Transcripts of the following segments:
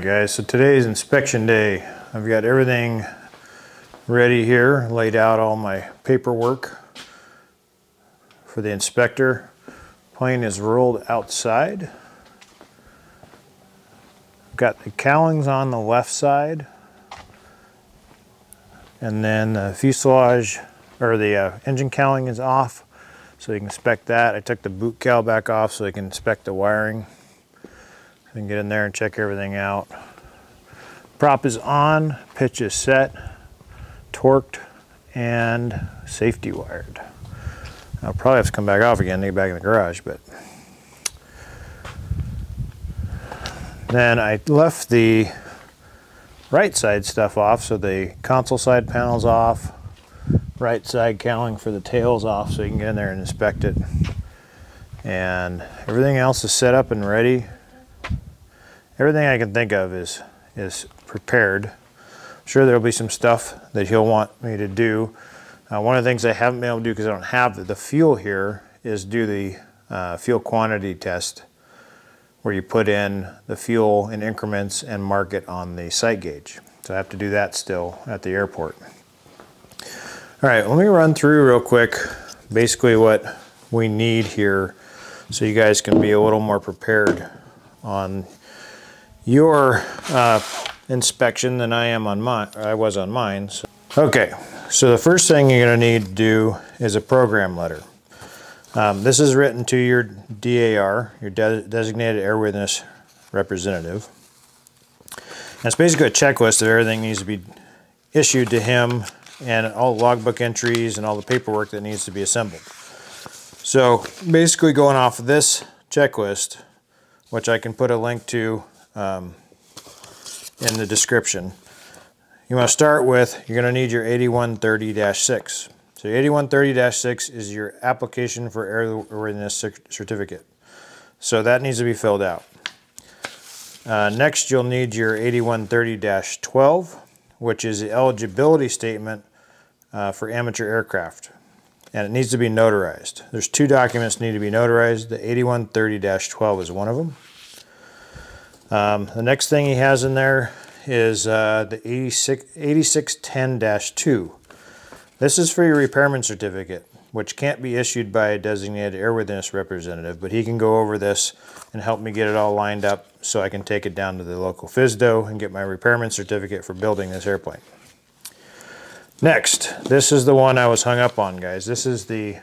Guys, so today's inspection day. I've got everything ready here, laid out all my paperwork for the inspector. Plane is rolled outside. Got the cowlings on the left side, and then the fuselage or the engine cowling is off, so you can inspect that. I took the boot cowl back off so you can inspect the wiring. I can get in there and check everything out. Prop is on, pitch is set, torqued, and safety wired. I'll probably have to come back off again to get back in the garage, but then I left the right side stuff off, so the console side panel's off, right side cowling for the tail's off, so you can get in there and inspect it. And everything else is set up and ready. Everything I can think of is prepared. I'm sure there'll be some stuff that he'll want me to do. One of the things I haven't been able to do because I don't have the fuel here is do the fuel quantity test, where you put in the fuel in increments and mark it on the sight gauge. So I have to do that still at the airport. All right, let me run through real quick basically what we need here so you guys can be a little more prepared on your inspection than I am on mine. I was on mine. So. Okay, so the first thing you're going to need to do is a program letter. This is written to your DAR, your Designated Airworthiness Representative. And it's basically a checklist of everything needs to be issued to him and all the logbook entries and all the paperwork that needs to be assembled. So basically going off of this checklist, which I can put a link to in the description, you want to start with, you're going to need your 8130-6. So 8130-6 is your application for airworthiness certificate. So that needs to be filled out. Next, you'll need your 8130-12, which is the eligibility statement for amateur aircraft. And it needs to be notarized. There's two documents that need to be notarized. The 8130-12 is one of them. The next thing he has in there is the 8610-2. This is for your repairman certificate, which can't be issued by a designated airworthiness representative, but he can go over this and help me get it all lined up so I can take it down to the local FSDO and get my repairman certificate for building this airplane. Next, this is the one I was hung up on, guys. This is the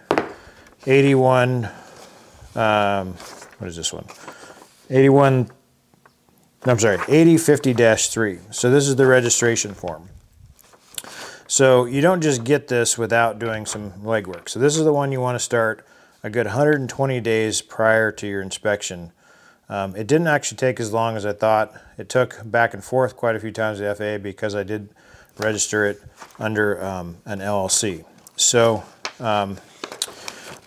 8050-3. So this is the registration form. So you don't just get this without doing some legwork. So this is the one you want to start a good 120 days prior to your inspection. It didn't actually take as long as I thought. It took back and forth quite a few times at FAA because I did register it under an LLC. So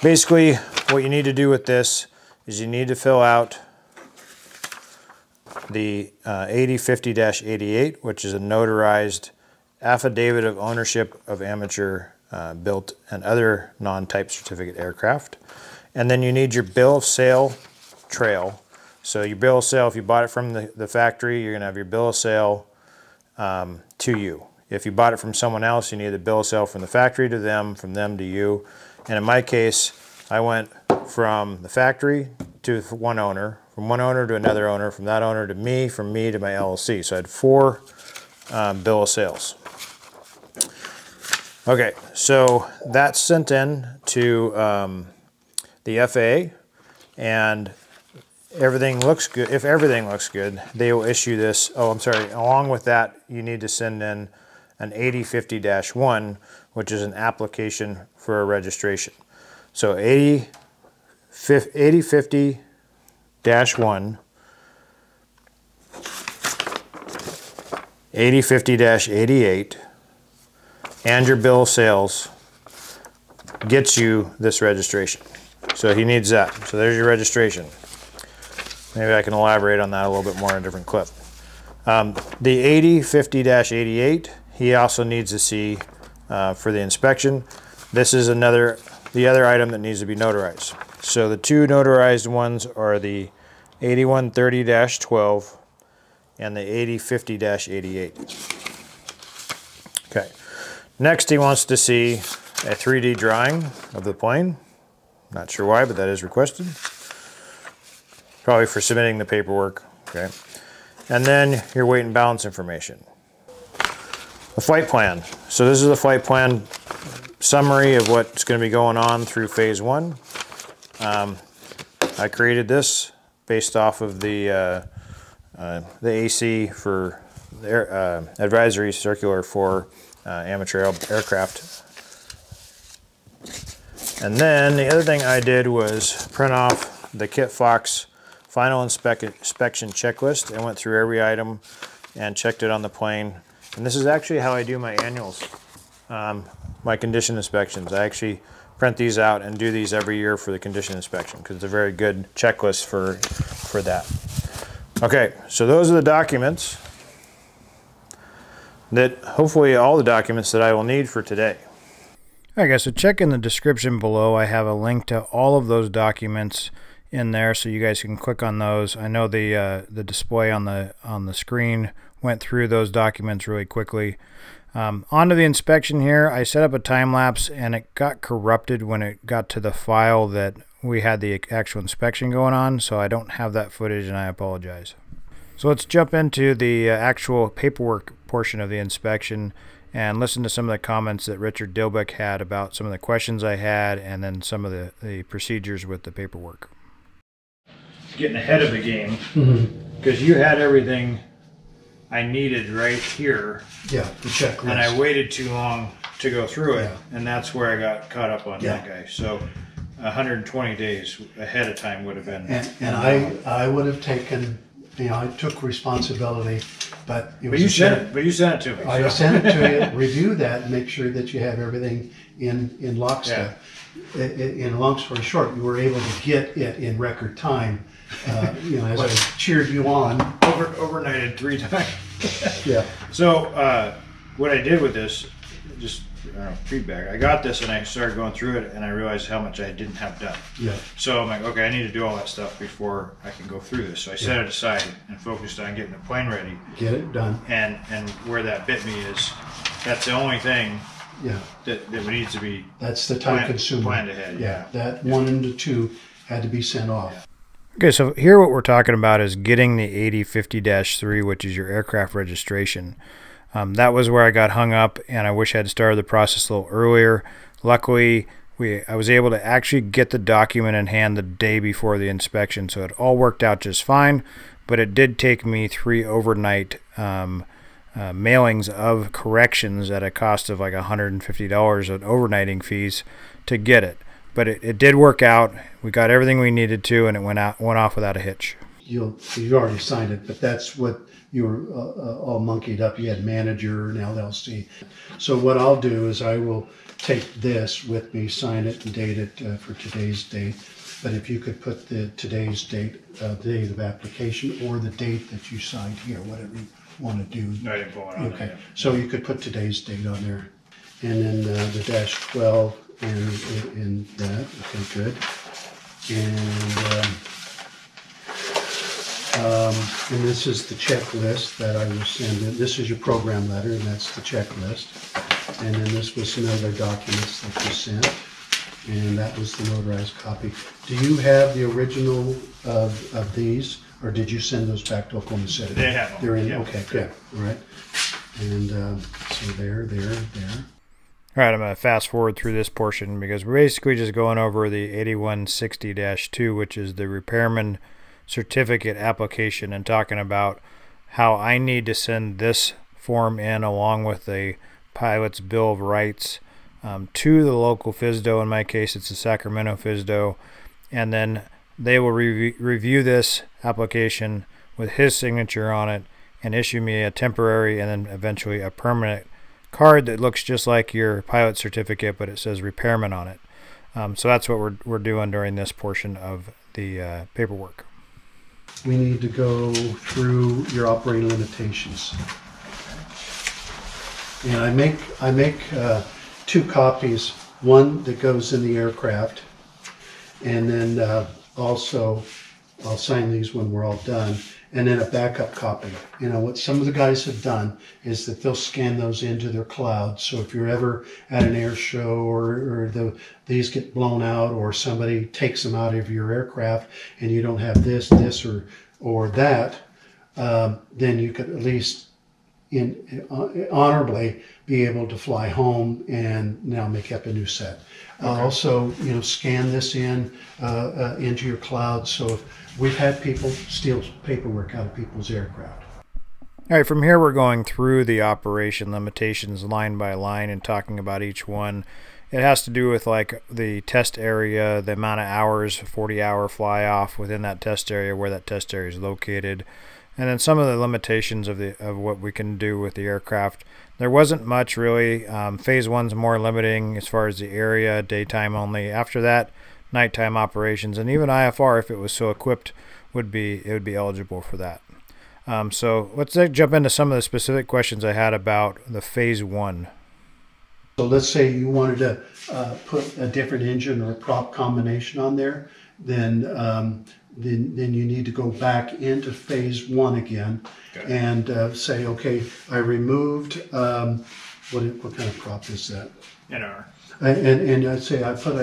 basically what you need to do with this is you need to fill out the 8050-88, which is a notarized affidavit of ownership of amateur built and other non-type certificate aircraft. And then you need your bill of sale trail. So your bill of sale, if you bought it from the factory, you're going to have your bill of sale to you. If you bought it from someone else, you need the bill of sale from the factory to them, from them to you. And in my case, I went from the factory to one owner, from one owner to another owner, from that owner to me, from me to my LLC. So I had 4 bill of sales. Okay, so that's sent in to the FAA, and everything looks good. If everything looks good, they will issue this. Oh, I'm sorry. Along with that, you need to send in an 8050-1, which is an application for a registration. So 8050-1, 8050-88, and your bill of sales gets you this registration. So he needs that. So there's your registration. Maybe I can elaborate on that a little bit more in a different clip. The 8050-88, he also needs to see for the inspection. This is the other item that needs to be notarized. So the two notarized ones are the 8130-12 and the 8050-88. Okay. Next, he wants to see a 3D drawing of the plane. Not sure why, but that is requested. Probably for submitting the paperwork. Okay. And then your weight and balance information. The flight plan. So this is the flight plan summary of what's going to be going on through phase 1. I created this based off of the AC for the advisory circular for amateur aircraft. And then the other thing I did was print off the Kitfox final inspection checklist. I went through every item and checked it on the plane. And this is actually how I do my annuals, my condition inspections. I actually print these out and do these every year for the condition inspection because it's a very good checklist for that. Okay, so those are the documents that, hopefully all the documents that I will need for today. Alright guys, so check in the description below. I have a link to all of those documents in there so you guys can click on those. I know the display on the screen went through those documents really quickly. Onto the inspection here, I set up a time lapse and it got corrupted when it got to the file that we had the actual inspection going on, so I don't have that footage and I apologize. So let's jump into the actual paperwork portion of the inspection and listen to some of the comments that Richard Dilbeck had about some of the questions I had and then some of the procedures with the paperwork. Getting ahead of the game, because you had everything I needed right here. Yeah, the checklist. And I waited too long to go through it, and that's where I got caught up on that guy. So 120 days ahead of time would have been. And I would have taken, I took responsibility, but it was. But you sent it to me. I sent it to you. Review that and make sure that you have everything in lockstep. Yeah. In long story short, you were able to get it in record time. As I cheered you on. Overnighted 3 times. Yeah. So what I did with this, just feedback. I got this and I started going through it and I realized how much I didn't have done. Yeah. So I'm like, okay, I need to do all that stuff before I can go through this. So I set it aside and focused on getting the plane ready. Get it done. And where that bit me is, that's the only thing. Yeah. That needs to be. That's the time consumer. Planned ahead. Yeah. That 1 and the 2 had to be sent off. Yeah. Okay, so here what we're talking about is getting the 8050-3, which is your aircraft registration. That was where I got hung up, and I wish I had started the process a little earlier. Luckily, I was able to actually get the document in hand the day before the inspection, so it all worked out just fine, but it did take me 3 overnight mailings of corrections at a cost of like $150 of overnighting fees to get it. But it did work out. We got everything we needed to, and it went off without a hitch. You already signed it, but that's what you were all monkeyed up. You had manager and LLC. So what I'll do is I will take this with me, sign it, and date it for today's date. But if you could put the today's date, the date of application, or the date that you signed here, whatever you want to do. No, I didn't put one on okay. There. So you could put today's date on there, and then the -12. And that, okay, good. And this is the checklist that I will send in. This is your program letter, and that's the checklist. And then this was some other documents that you sent, and that was the notarized copy. Do you have the original of these, or did you send those back to Oklahoma City? They have them. They're in. Yeah. Okay, good. All right. And so there. All right, I'm going to fast forward through this portion because we're basically just going over the 8160-2, which is the repairman certificate application, and talking about how I need to send this form in along with the pilot's bill of rights to the local FSDO. In my case, it's the Sacramento FSDO, and then they will review this application with his signature on it and issue me a temporary and then eventually a permanent card that looks just like your pilot certificate, but it says repairman on it. So that's what we're doing during this portion of the paperwork. We need to go through your operating limitations, and I make 2 copies. One that goes in the aircraft, and then also I'll sign these when we're all done. and then a backup copy. You know, what some of the guys have done is that they'll scan those into their cloud. So if you're ever at an air show or these get blown out, or somebody takes them out of your aircraft and you don't have this or that, then you could at least honorably be able to fly home and now make up a new set. Okay. Also, you know, scan this into your cloud. So if we've had people steal paperwork out of people's aircraft. All right, from here we're going through the operation limitations line by line and talking about each one. It has to do with like the test area, the amount of hours, 40-hour fly off within that test area, where that test area is located. And then some of the limitations of what we can do with the aircraft. There wasn't much really. Phase 1's more limiting as far as the area, daytime only. After that, nighttime operations, and even IFR, if it was so equipped, would be eligible for that. So let's jump into some of the specific questions I had about the Phase 1. So let's say you wanted to put a different engine or a prop combination on there, then you need to go back into Phase 1 again. Okay. And say, okay, I removed, what kind of prop is that? NR. And I'd say I put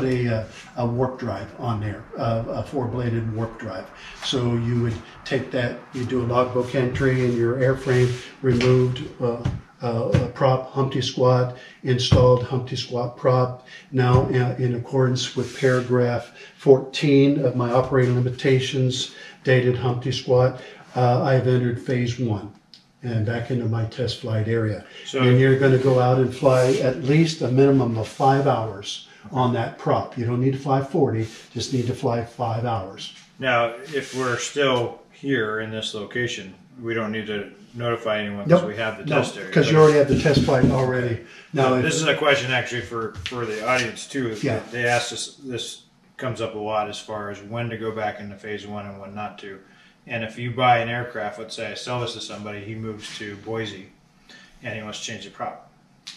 a warp drive on there, a 4-bladed warp drive. So you would take that, you do a logbook entry in your airframe, removed a prop, Humpty Squat, installed Humpty Squat prop. Now, in accordance with paragraph 14 of my operating limitations, dated Humpty Squat, I've entered Phase 1 and back into my test flight area. So, and you're going to go out and fly at least a minimum of 5 hours on that prop. You don't need to fly 40, just need to fly 5 hours. Now, if we're still here in this location, we don't need to notify anyone because we have the test area. Because you already have the test flight already. Now, this is a question actually for the audience too. Yeah. They asked us, this comes up a lot as far as when to go back into Phase 1 and when not to. And if you buy an aircraft, let's say I sell this to somebody, he moves to Boise and he wants to change the prop.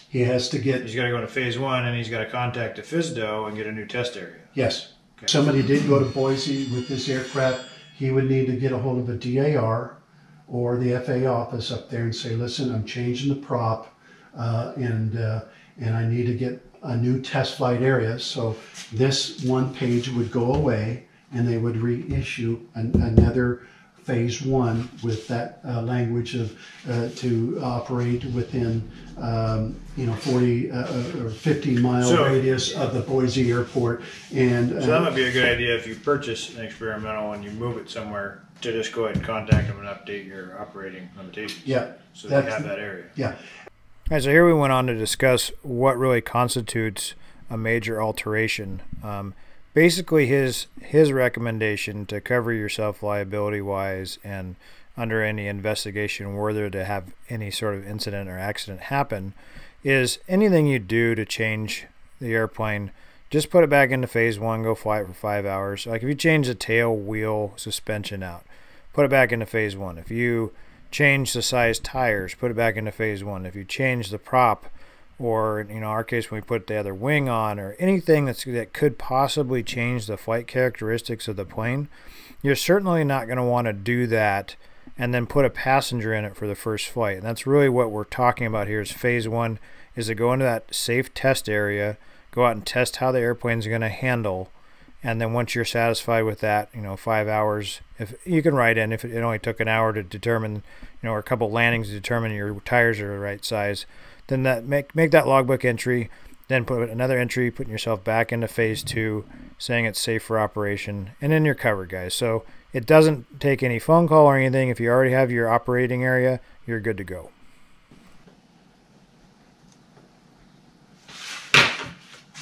He has to get... He's got to go into Phase 1 and he's got to contact the FSDO and get a new test area. Yes. Okay. Somebody did go to Boise with this aircraft, he would need to get a hold of a DAR or the FAA office up there and say, listen, I'm changing the prop and I need to get a new test flight area. So this one page would go away and they would reissue another Phase 1 with that language of to operate within 40 or 50-mile radius of the Boise airport. And so that might be a good idea if you purchase an experimental and you move it somewhere to just go ahead and contact them and update your operating limitations. Yeah, so they have that area. Yeah. All right, so here we went on to discuss what really constitutes a major alteration. Basically, his recommendation to cover yourself liability-wise and under any investigation were there to have any sort of incident or accident happen is anything you do to change the airplane, just put it back into Phase 1, go fly it for 5 hours. Like if you change the tail wheel suspension out, put it back into Phase 1. If you change the size tires, put it back into Phase 1. If you change the prop, or in our case when we put the other wing on, or anything that could possibly change the flight characteristics of the plane, you're certainly not going to want to do that and then put a passenger in it for the first flight. And that's really what we're talking about here is Phase 1 is to go into that safe test area, go out and test how the airplane's going to handle, and then once you're satisfied with that, 5 hours, if you can write in if it only took an hour to determine, or a couple landings to determine your tires are the right size, then that make that logbook entry, then put another entry, putting yourself back into Phase 2, saying it's safe for operation, and then you're covered, guys. So it doesn't take any phone call or anything. If you already have your operating area, you're good to go.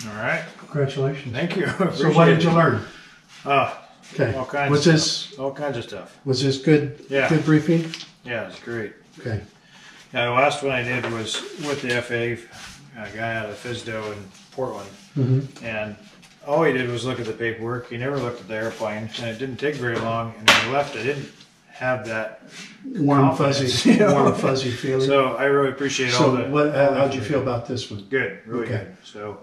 All right. Congratulations. Thank you. So what did you learn? Okay. All kinds of stuff. All kinds of stuff. Was this good? Yeah. Good briefing? Yeah, it's great. Okay. Now, the last one I did was with the FAA, a guy out of FSDO in Portland. Mm-hmm. And all he did was look at the paperwork. He never looked at the airplane. And it didn't take very long. And when he left, I didn't have that warm, fuzzy, warm, fuzzy feeling. So I really appreciate all the... how'd you feel about this one? Good. Really good. So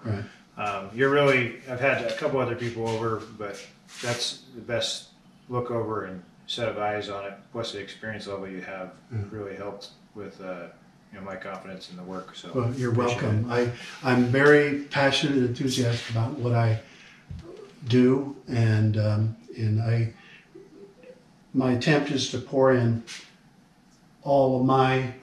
you're really... I've had a couple other people over, but that's the best look over and set of eyes on it, plus the experience level you have, really helped with my confidence in the work. So well, you're welcome. I'm very passionate and enthusiastic about what I do, and my attempt is to pour in all of my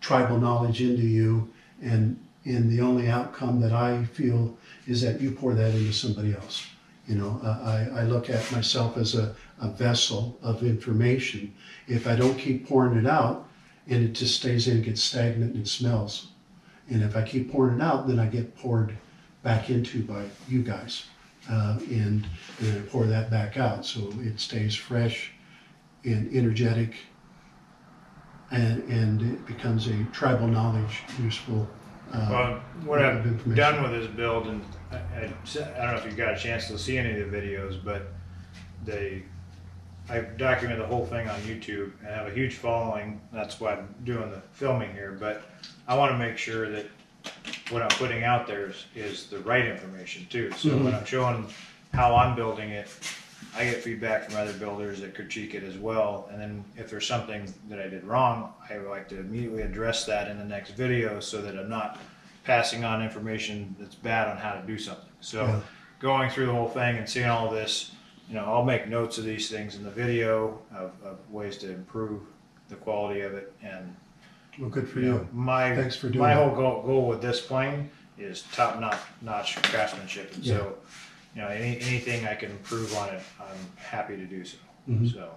tribal knowledge into you, and the only outcome that I feel is that you pour that into somebody else. I look at myself as a vessel of information. If I don't keep pouring it out, and it just stays in, it gets stagnant and it smells. And if I keep pouring it out, then I get poured back into by you guys. And I pour that back out so it stays fresh and energetic, and it becomes a tribal knowledge useful. Well, what I've done with this build, and I don't know if you got a chance to see any of the videos, but I've documented the whole thing on YouTube and have a huge following. That's why I'm doing the filming here. But I want to make sure that what I'm putting out there is the right information too. So when I'm showing how I'm building it, I get feedback from other builders that critique it as well. And then if there's something that I did wrong, I would like to immediately address that in the next video so that I'm not passing on information that's bad on how to do something. So going through the whole thing and seeing all this, I'll make notes of these things in the video of ways to improve the quality of it. And well, good for you. Thanks for doing my whole goal with this plane is top-notch craftsmanship. And so, anything I can improve on it, I'm happy to do so. So,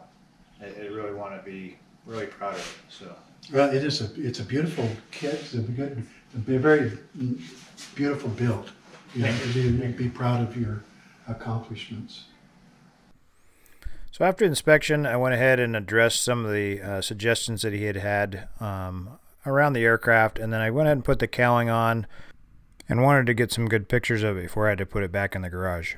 I really want to be really proud of it. So, well, it's a beautiful kit. It's a very beautiful build. Be proud of your accomplishments. So after inspection, I went ahead and addressed some of the suggestions that he had around the aircraft, and then I went ahead and put the cowling on and wanted to get some good pictures of it before I had to put it back in the garage.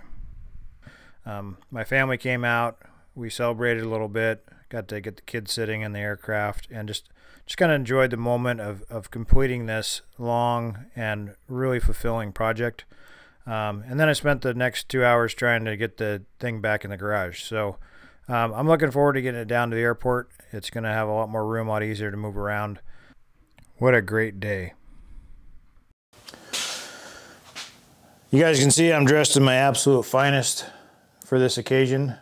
My family came out, we celebrated a little bit, got to get the kids sitting in the aircraft, and just kind of enjoyed the moment of completing this long and really fulfilling project. And then I spent the next 2 hours trying to get the thing back in the garage. So I'm looking forward to getting it down to the airport. It's going to have a lot more room, a lot easier to move around. What a great day. You guys can see I'm dressed in my absolute finest for this occasion,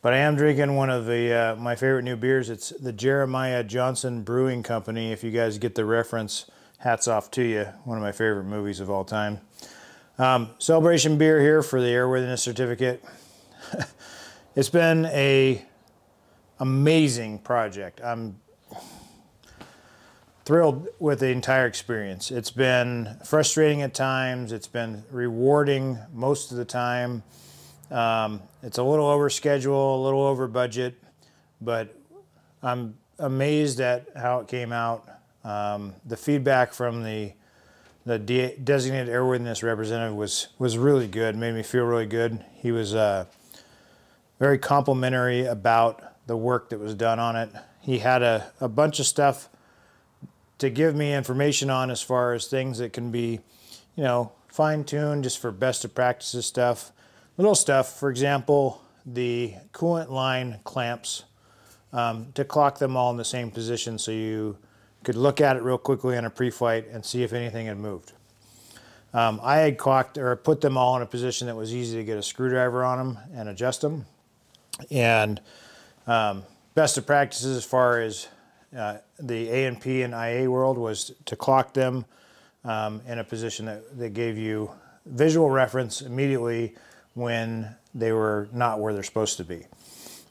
but I am drinking one of the my favorite new beers. It's the Jeremiah Johnson Brewing Company. If you guys get the reference, hats off to you. One of my favorite movies of all time. Celebration beer here for the airworthiness certificate. It's been an amazing project. I'm thrilled with the entire experience. It's been frustrating at times. It's been rewarding most of the time. It's a little over schedule, a little over budget, but I'm amazed at how it came out. The feedback from the designated airworthiness representative was really good, made me feel really good. He was very complimentary about the work that was done on it. He had a bunch of stuff to give me information on as far as things that can be, fine-tuned just for best of practices stuff. Little stuff, for example, the coolant line clamps, to clock them all in the same position so you could look at it real quickly on a pre-flight and see if anything had moved. I had put them all in a position that was easy to get a screwdriver on them and adjust them. And best of practices as far as the A&P and IA world was to clock them in a position that gave you visual reference immediately when they were not where they're supposed to be.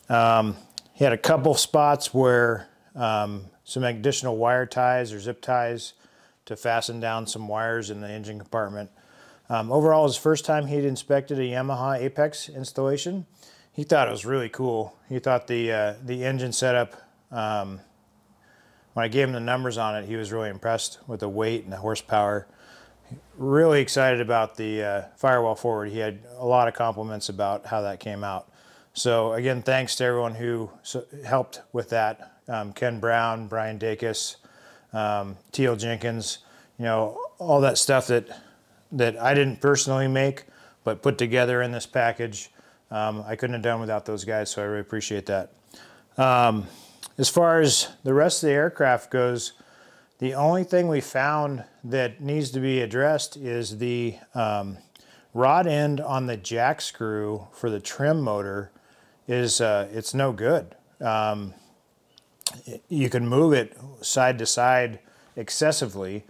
He had a couple spots where some additional wire ties or zip ties to fasten down some wires in the engine compartment. Overall, it was the first time he'd inspected a Yamaha Apex installation. He thought it was really cool. He thought the engine setup, when I gave him the numbers on it, he was really impressed with the weight and the horsepower. Really excited about the firewall forward. He had a lot of compliments about how that came out. So again, thanks to everyone who helped with that. Ken Brown, Brian Dacus, Teal Jenkins, all that stuff that I didn't personally make, but put together in this package. I couldn't have done without those guys, so I really appreciate that. As far as the rest of the aircraft goes, the only thing we found that needs to be addressed is the rod end on the jack screw for the trim motor is it's no good. You can move it side to side excessively,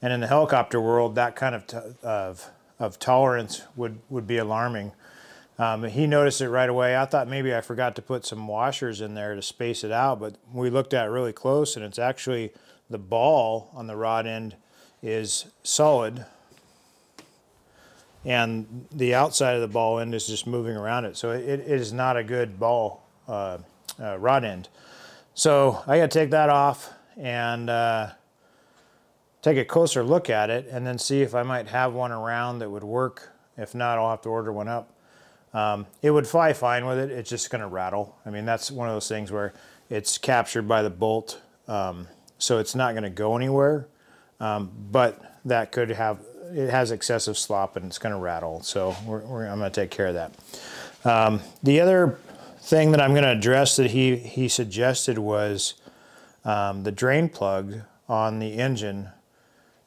and in the helicopter world, that kind of tolerance would be alarming. He noticed it right away. I thought maybe I forgot to put some washers in there to space it out, but we looked at it really close, and it's actually the ball on the rod end is solid, and the outside of the ball end is just moving around it. So it is not a good ball rod end. So I got to take that off and take a closer look at it, and then see if I might have one around that would work. If not, I'll have to order one up. It would fly fine with it. It's just going to rattle. I mean, that's one of those things where it's captured by the bolt, so it's not going to go anywhere. But that could have, it has excessive slop and it's going to rattle. So I'm going to take care of that. The other thing that I'm going to address that he suggested was the drain plug on the engine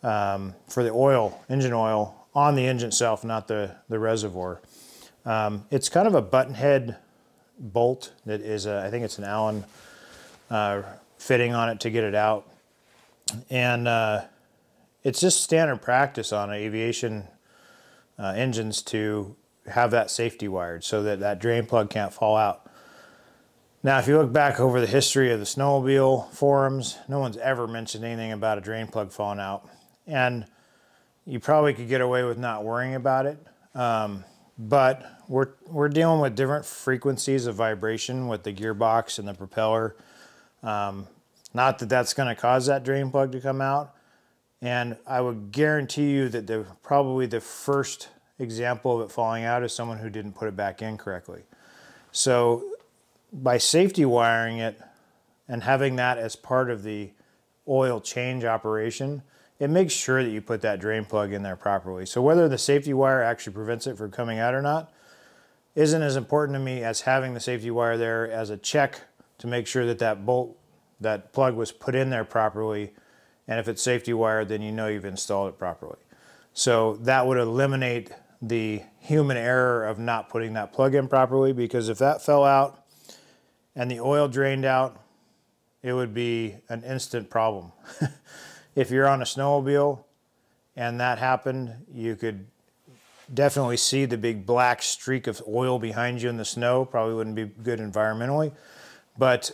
for the oil, engine oil on the engine itself, not the reservoir. It's kind of a button head bolt that is, I think it's an Allen fitting on it to get it out. And it's just standard practice on aviation engines to have that safety wired so that that drain plug can't fall out. Now, if you look back over the history of the snowmobile forums, no one's ever mentioned anything about a drain plug falling out. And you probably could get away with not worrying about it. But we're dealing with different frequencies of vibration with the gearbox and the propeller. Not that that's going to cause that drain plug to come out. And I would guarantee you that probably the first example of it falling out is someone who didn't put it back in correctly. So by safety wiring it and having that as part of the oil change operation, it makes sure that you put that drain plug in there properly. So whether the safety wire actually prevents it from coming out or not isn't as important to me as having the safety wire there as a check to make sure that that plug was put in there properly. And if it's safety wired, then you know you've installed it properly. So that would eliminate the human error of not putting that plug in properly, because if that fell out and the oil drained out, it would be an instant problem. If you're on a snowmobile and that happened, you could definitely see the big black streak of oil behind you in the snow. Probably wouldn't be good environmentally, but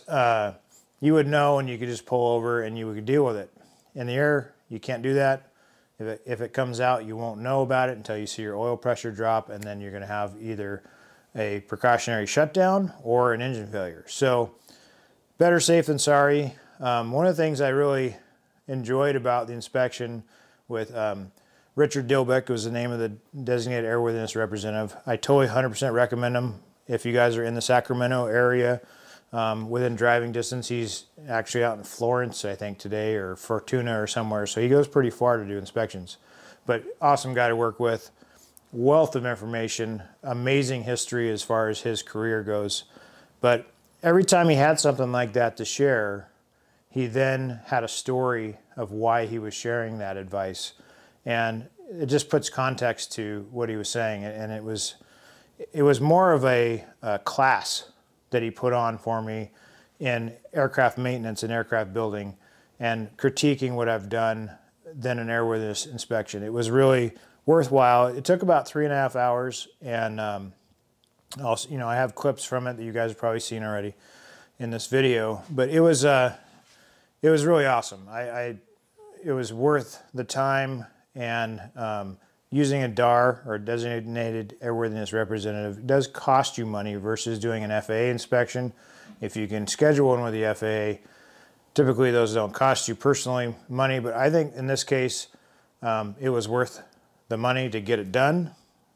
you would know, and you could just pull over and you would deal with it. In the air, you can't do that. If it comes out, you won't know about it until you see your oil pressure drop, and then you're going to have either a precautionary shutdown or an engine failure. So better safe than sorry. One of the things I really enjoyed about the inspection with Richard Dilbeck was the name of the designated airworthiness representative. I totally 100% recommend him if you guys are in the Sacramento area within driving distance. He's actually out in Florence, I think, today, or Fortuna or somewhere, so he goes pretty far to do inspections. But awesome guy to work with, wealth of information, amazing history as far as his career goes. But every time he had something like that to share, he then had a story of why he was sharing that advice. And it just puts context to what he was saying. And it was more of a class that he put on for me in aircraft maintenance and aircraft building and critiquing what I've done than an airworthiness inspection. It was really worthwhile. It took about 3.5 hours, and also, you know, I have clips from it that you guys have probably seen already in this video, but it was really awesome. It was worth the time, and using a DAR, or designated airworthiness representative, does cost you money versus doing an FAA inspection. If you can schedule one with the FAA, typically those don't cost you personally money, but I think in this case it was worth the money to get it done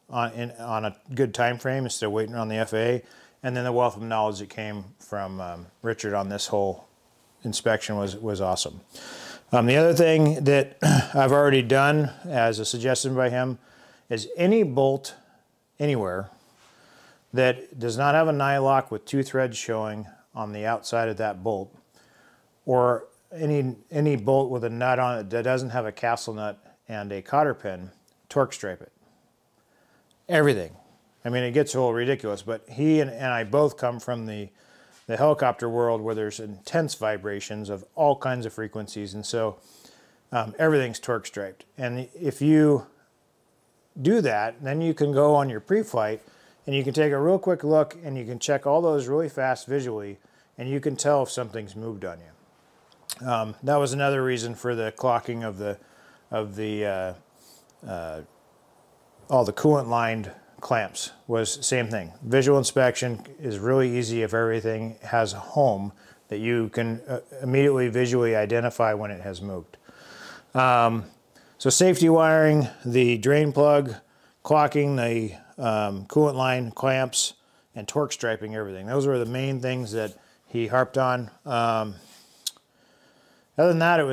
on a good time frame instead of waiting on the FAA, and then the wealth of knowledge that came from Richard on this whole inspection was awesome. The other thing that I've already done as a suggestion by him is any bolt anywhere that does not have a nylock with 2 threads showing on the outside of that bolt, or any bolt with a nut on it that doesn't have a castle nut and a cotter pin, torque stripe it. Everything. I mean, it gets a little ridiculous, but he and I both come from the helicopter world where there's intense vibrations of all kinds of frequencies, and so everything's torque striped. And if you do that, then you can go on your pre-flight and you can take a real quick look and you can check all those really fast visually, and you can tell if something's moved on you. That was another reason for the clocking of all the coolant lined clamps. Was same thing. Visual inspection is really easy if everything has a home that you can immediately visually identify when it has moved. So safety wiring, the drain plug, clocking the coolant line clamps, and torque striping everything. Those were the main things that he harped on. Other than that, it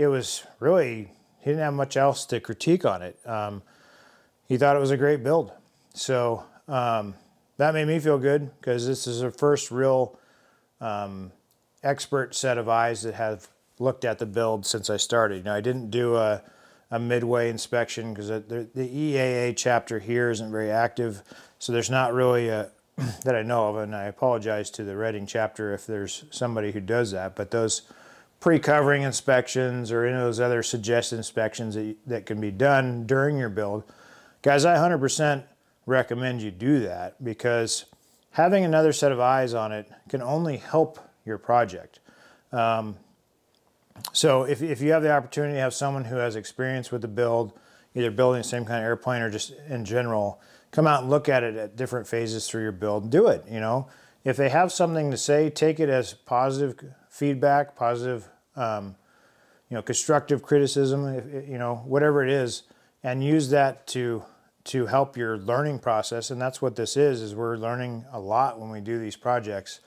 was really, he didn't have much else to critique on it. He thought it was a great build. So that made me feel good, because this is the first real expert set of eyes that have looked at the build since I started. Now, I didn't do a midway inspection because the EAA chapter here isn't very active, so there's not really that I know of, and I apologize to the Reading chapter if there's somebody who does that, but those pre-covering inspections or any of those other suggested inspections that can be done during your build, guys, I 100% recommend you do that, because having another set of eyes on it can only help your project. So if you have the opportunity to have someone who has experience with the build, either building the same kind of airplane or just in general, come out and look at it at different phases through your build. Do it, you know. If they have something to say, take it as positive feedback, positive, you know, constructive criticism, you know, whatever it is, and use that to help your learning process. And that's what this is we're learning a lot when we do these projects.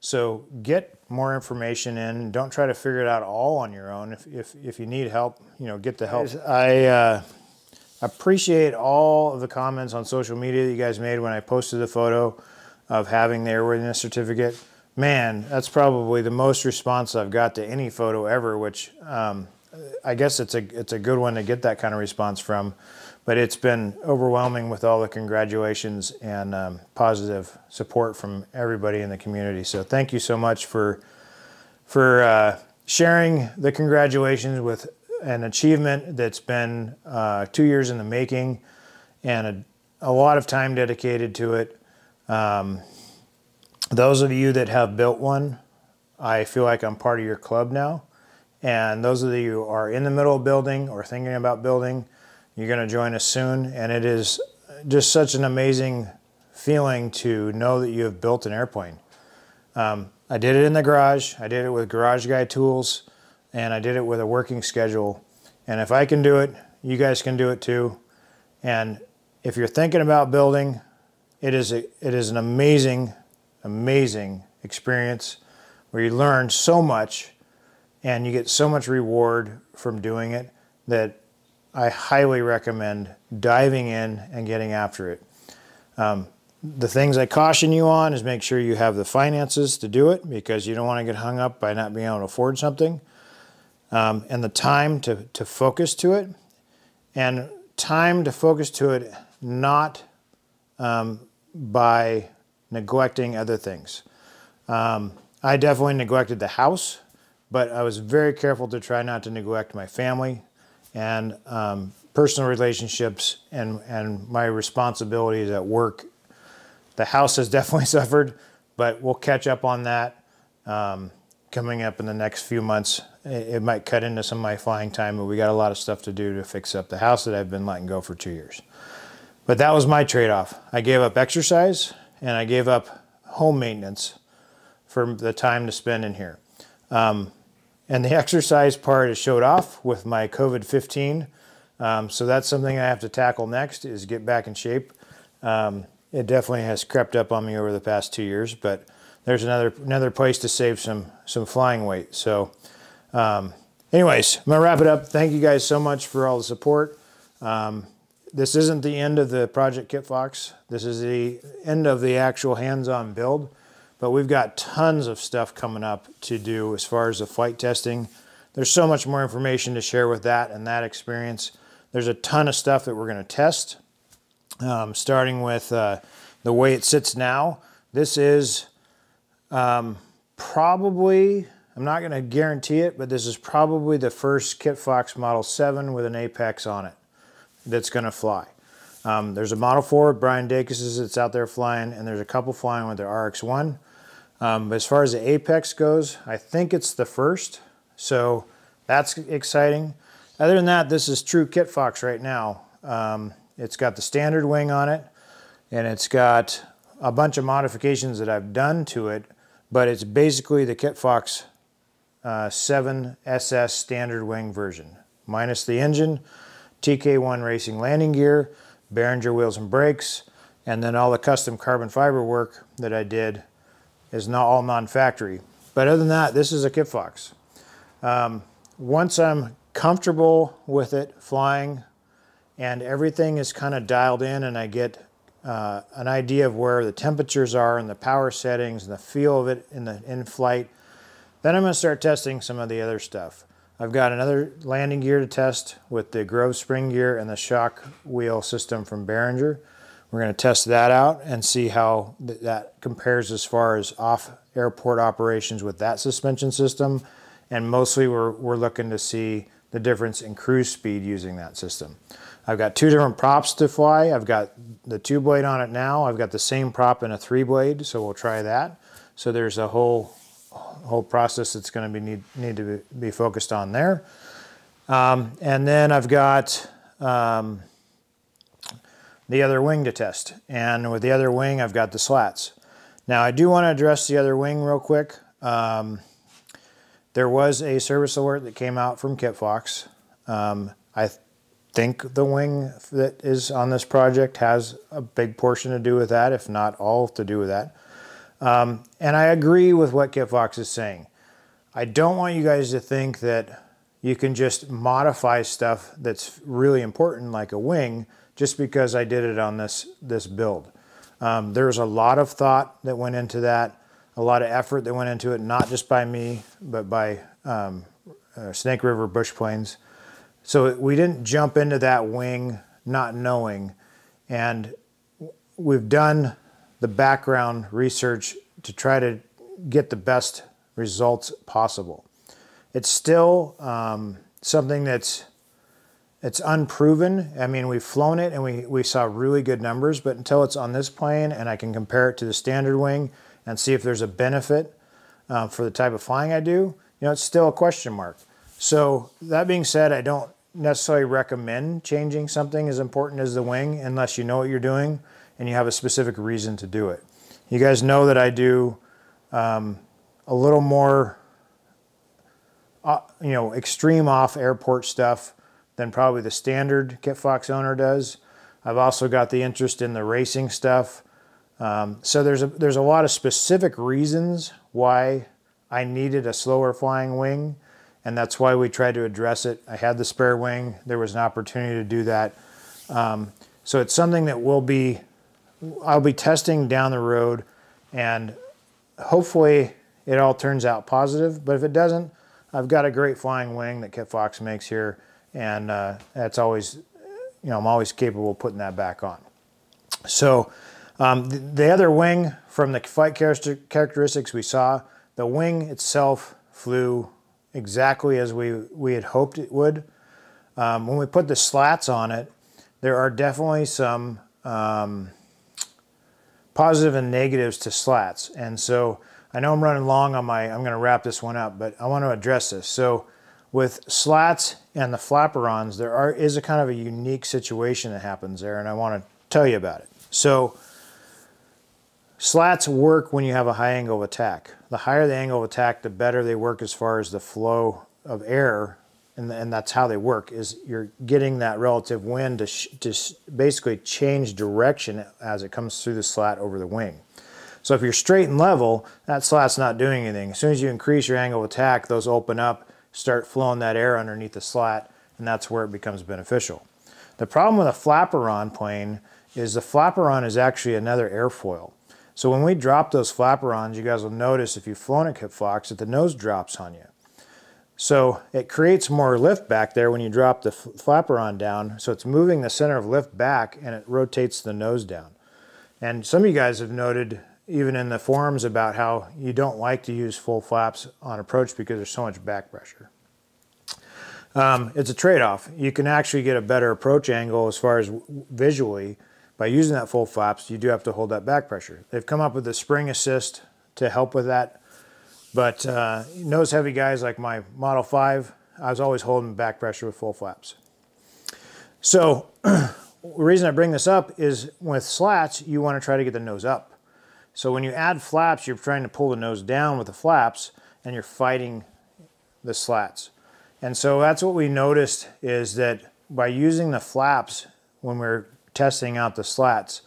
So get more information in. Don't try to figure it out all on your own. If you need help, you know, get the help. I appreciate all of the comments on social media that you guys made when I posted the photo of having the airworthiness certificate. Man, that's probably the most response I've got to any photo ever, which I guess it's a good one to get that kind of response from. But it's been overwhelming with all the congratulations and positive support from everybody in the community. So thank you so much for sharing the congratulations with an achievement that's been 2 years in the making and a lot of time dedicated to it. Those of you that have built one, I feel like I'm part of your club now. And those of you who are in the middle of building or thinking about building, you're going to join us soon, and it is just such an amazing feeling to know that you have built an airplane. I did it in the garage, I did it with garage guy tools, and I did it with a working schedule. And if I can do it, you guys can do it too. And if you're thinking about building, it is an amazing, amazing experience where you learn so much and you get so much reward from doing it that I highly recommend diving in and getting after it. The things I caution you on is make sure you have the finances to do it, because you don't want to get hung up by not being able to afford something. And the time to focus to it. And time to focus to it not by neglecting other things. I definitely neglected the house, but I was very careful to try not to neglect my family and personal relationships and my responsibilities at work. The house has definitely suffered, but we'll catch up on that coming up in the next few months. It might cut into some of my flying time, but we got a lot of stuff to do to fix up the house that I've been letting go for 2 years. But that was my trade-off. I gave up exercise and I gave up home maintenance for the time to spend in here. And the exercise part is showed off with my COVID-15. So that's something I have to tackle next, is get back in shape. It definitely has crept up on me over the past 2 years, but there's another place to save some flying weight. So anyways, I'm gonna wrap it up. Thank you guys so much for all the support. This isn't the end of the Project Kitfox. This is the end of the actual hands-on build. but we've got tons of stuff coming up to do as far as the flight testing. There's so much more information to share with that and that experience. There's a ton of stuff that we're going to test, starting with the way it sits now. This is probably, I'm not going to guarantee it, but this is probably the first Kitfox Model 7 with an Apex on it that's going to fly. There's a Model 4 with Brian Dacus's that's out there flying, and there's a couple flying with the RX-1. But as far as the Apex goes, I think it's the first, so that's exciting. Other than that, this is true Kitfox right now. It's got the standard wing on it, and it's got a bunch of modifications that I've done to it, but it's basically the Kitfox 7 SS standard wing version, minus the engine, TK1 racing landing gear, Behringer wheels and brakes, and then all the custom carbon fiber work that I did is not all non-factory. But other than that, this is a Kitfox. Once I'm comfortable with it flying and everything is kind of dialed in and I get an idea of where the temperatures are and the power settings and the feel of it in flight, then I'm going to start testing some of the other stuff. I've got another landing gear to test with the Grove spring gear and the shock wheel system from Behringer. We're going to test that out and see how that compares as far as off-airport operations with that suspension system. And mostly we're looking to see the difference in cruise speed using that system. I've got two different props to fly. I've got the 2-blade on it now. I've got the same prop in a 3-blade, so we'll try that. So there's a whole process that's going to need to be focused on there. And then I've got the other wing to test. And with the other wing, I've got the slats. Now I do want to address the other wing real quick. There was a service alert that came out from Kitfox. I think the wing that is on this project has a big portion to do with that, if not all to do with that. And I agree with what Kitfox is saying. I don't want you guys to think that you can just modify stuff that's really important like a wing just because I did it on this dild. There's a lot of thought that went into that, a lot of effort that went into it, not just by me, but by Snake River Bush Planes. So we didn't jump into that wing not knowing, and we've done the background research to try to get the best results possible. It's still something it's unproven. I mean, we've flown it and we saw really good numbers, but until it's on this plane and I can compare it to the standard wing and see if there's a benefit for the type of flying I do, it's still a question mark. So that being said, I don't necessarily recommend changing something as important as the wing unless you know what you're doing and you have a specific reason to do it. You guys know that I do a little more extreme off airport stuff than probably the standard Kitfox owner does. I've also got the interest in the racing stuff. So there's a lot of specific reasons why I needed a slower flying wing, and that's why we tried to address it. I had the spare wing. There was an opportunity to do that. So it's something that I'll be testing down the road, and hopefully it all turns out positive. But if it doesn't, I've got a great flying wing that Kitfox makes here, and that's always, I'm always capable of putting that back on. So the other wing, from the flight characteristics we saw, the wing itself flew exactly as we had hoped it would. When we put the slats on it, there are definitely some positive and negatives to slats. And so I know I'm running long on I'm going to wrap this one up, but I want to address this. So with slats and the flaperons, is a kind of a unique situation that happens there, and I want to tell you about it. So slats work when you have a high angle of attack. The higher the angle of attack, the better they work as far as the flow of air, and that's how they work, is you're getting that relative wind to basically change direction as it comes through the slat over the wing. So if you're straight and level, that slat's not doing anything. As soon as you increase your angle of attack, those open up, start flowing that air underneath the slat, and that's where it becomes beneficial. The problem with a flaperon plane is the flaperon is actually another airfoil. So when we drop those flaperons, you guys will notice if you've flown a Kitfox that the nose drops on you. So it creates more lift back there when you drop the flaperon down. So it's moving the center of lift back and it rotates the nose down. And some of you guys have noted, even in the forums, about how you don't like to use full flaps on approach because there's so much back pressure. It's a trade-off. You can actually get a better approach angle as far as visually by using that full flaps. You do have to hold that back pressure. They've come up with a spring assist to help with that. But nose heavy guys like my Model 5, I was always holding back pressure with full flaps. So the reason I bring this up is with slats, you want to try to get the nose up. So when you add flaps, you're trying to pull the nose down with the flaps and you're fighting the slats. And so that's what we noticed, is that by using the flaps when we're testing out the slats,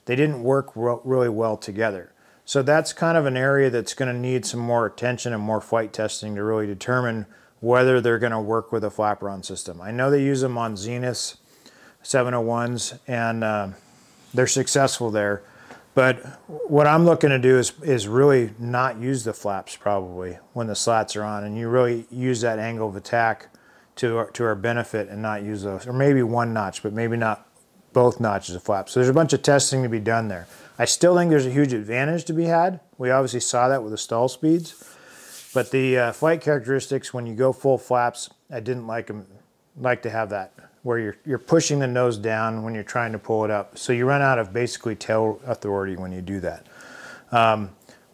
they didn't work really well together. So that's kind of an area that's going to need some more attention and more flight testing to really determine whether they're going to work with a flaperon system. I know they use them on Zeniths, 701s, and they're successful there. But what I'm looking to do is really not use the flaps probably when the slats are on, and you really use that angle of attack to our benefit and not use those, or maybe one notch, but maybe not both notches of flaps. So there's a bunch of testing to be done there. I still think there's a huge advantage to be had. We obviously saw that with the stall speeds, but the flight characteristics when you go full flaps, I didn't like to have that, where you're pushing the nose down when you're trying to pull it up. So you run out of basically tail authority when you do that.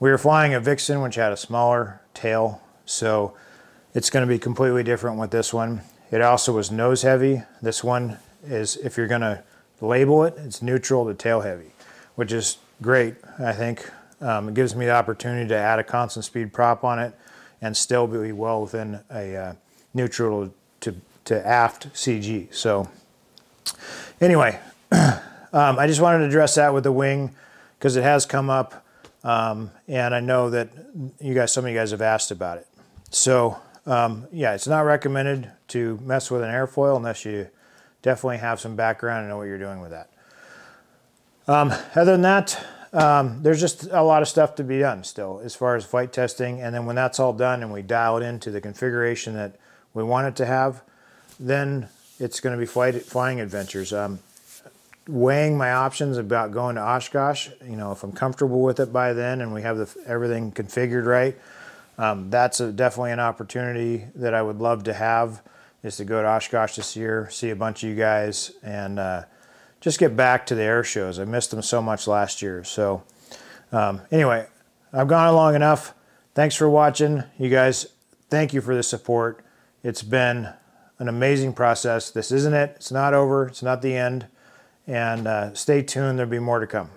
We were flying a Vixen, which had a smaller tail, so it's going to be completely different with this one. It also was nose heavy. This one is, if you're going to label it, it's neutral to tail heavy, which is great, I think. It gives me the opportunity to add a constant speed prop on it and still be well within a neutral to aft CG. So anyway, I just wanted to address that with the wing because it has come up, and I know that some of you guys have asked about it. So yeah, it's not recommended to mess with an airfoil unless you definitely have some background and know what you're doing with that. Other than that, there's just a lot of stuff to be done still as far as flight testing, and then when that's all done and we dial it into the configuration that we want it to have, then it's going to be flying adventures. Weighing my options about going to Oshkosh, if I'm comfortable with it by then and we have everything configured right, that's definitely an opportunity that I would love to have, is to go to Oshkosh this year, see a bunch of you guys, and just get back to the air shows. I missed them so much last year. So anyway, I've gone long enough. Thanks for watching. You guys, thank you for the support. It's been an amazing process. This isn't it. It's not over. It's not the end. And stay tuned. There'll be more to come.